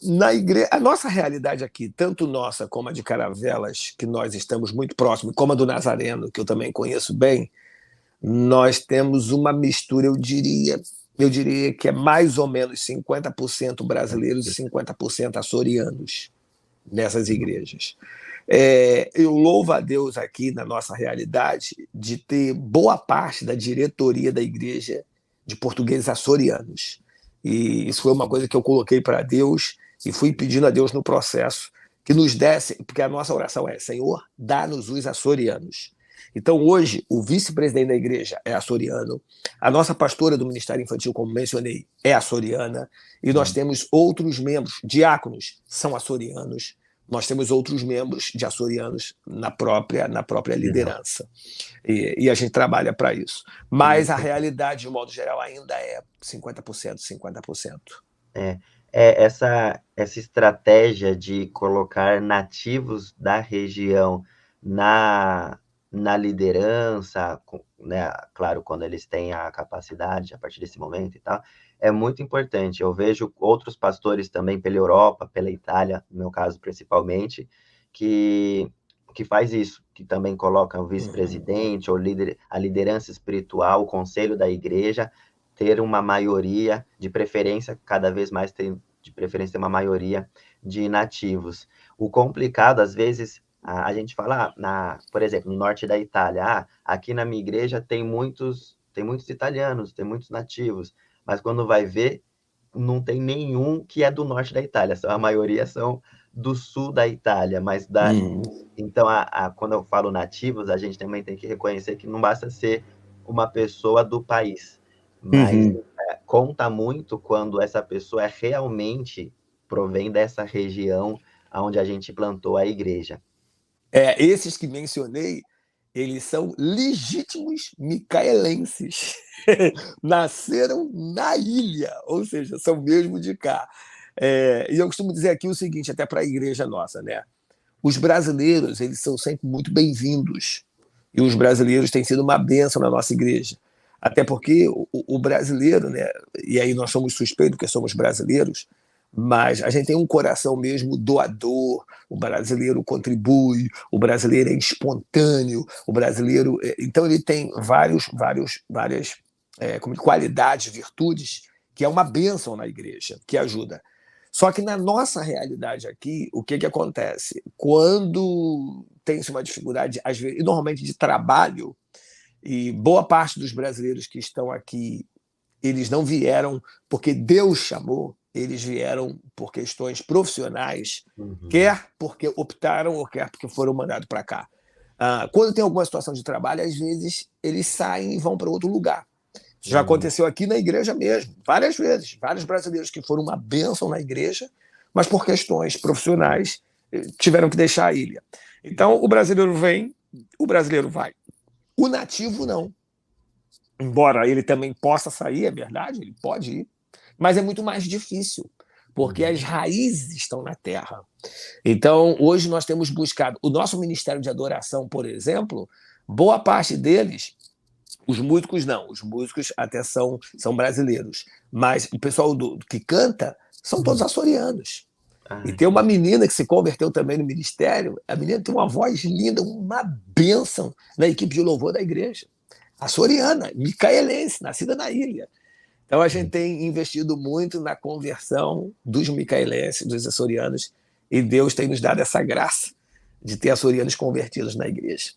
Na igreja, a nossa realidade aqui, tanto nossa como a de Caravelas, que nós estamos muito próximos, como a do Nazareno, que eu também conheço bem, nós temos uma mistura, eu diria que é mais ou menos 50% brasileiros e 50% açorianos nessas igrejas. Eu louvo a Deus aqui na nossa realidade de ter boa parte da diretoria da igreja de portugueses açorianos. E isso foi uma coisa que eu coloquei para Deus e fui pedindo a Deus no processo que nos desse, porque a nossa oração é: Senhor, dá-nos os açorianos. Então, hoje, o vice-presidente da igreja é açoriano, a nossa pastora do Ministério Infantil, como mencionei, é açoriana, e nós temos outros membros, diáconos, são açorianos, nós temos outros membros de açorianos na própria liderança. E a gente trabalha para isso. Que Mas a muito realidade, de modo geral, ainda é 50%, 50%. é, essa estratégia de colocar nativos da região na, na liderança, né, claro, quando eles têm a capacidade a partir desse momento e tal, é muito importante. Eu vejo outros pastores também pela Europa, pela Itália, no meu caso principalmente, que, que faz isso, que também coloca o Uhum. vice-presidente ou líder, a liderança espiritual, o conselho da igreja, ter uma maioria, de preferência, cada vez mais ter, de preferência, ter uma maioria de nativos. O complicado, às vezes, a gente fala, por exemplo, no norte da Itália, aqui na minha igreja tem muitos italianos, tem muitos nativos, mas quando vai ver, não tem nenhum que é do norte da Itália, a maioria são do sul da Itália, Uhum. então, quando eu falo nativos, a gente também tem que reconhecer que não basta ser uma pessoa do país, mas Uhum. conta muito quando essa pessoa realmente provém dessa região onde a gente plantou a igreja. Esses que mencionei, eles são legítimos micaelenses. Nasceram na ilha, ou seja, são mesmo de cá. E eu costumo dizer aqui o seguinte, até para a igreja nossa, né? Os brasileiros, eles são sempre muito bem-vindos. E os brasileiros têm sido uma bênção na nossa igreja. Até porque o brasileiro, né? E aí nós somos suspeitos porque somos brasileiros, mas a gente tem um coração mesmo doador, o brasileiro contribui, o brasileiro é espontâneo, o brasileiro. Então ele tem várias qualidades, virtudes, que é uma bênção na igreja, que ajuda. Só que na nossa realidade aqui, o que acontece? Quando tem-se uma dificuldade, às vezes, e normalmente de trabalho, e boa parte dos brasileiros que estão aqui, eles não vieram porque Deus chamou, eles vieram por questões profissionais, Uhum. quer porque optaram ou quer porque foram mandados para cá. Quando tem alguma situação de trabalho, às vezes eles saem e vão para outro lugar. Isso já Uhum. aconteceu aqui na igreja mesmo, várias vezes. Vários brasileiros que foram uma bênção na igreja, mas por questões profissionais tiveram que deixar a ilha. Então, o brasileiro vem, o brasileiro vai. O nativo não. Embora ele também possa sair, é verdade, ele pode ir, mas é muito mais difícil, porque as Uhum. raízes estão na terra. Então, hoje nós temos buscado. O nosso Ministério de Adoração, por exemplo, boa parte deles, os músicos não, os músicos até são brasileiros, mas o pessoal que canta são todos açorianos. E Ah, tem que uma menina que se converteu também no ministério, a menina tem uma voz linda, uma bênção na equipe de louvor da igreja. Açoriana, micaelense, nascida na ilha. Então a gente tem investido muito na conversão dos micaelenses, dos açorianos, e Deus tem nos dado essa graça de ter açorianos convertidos na igreja.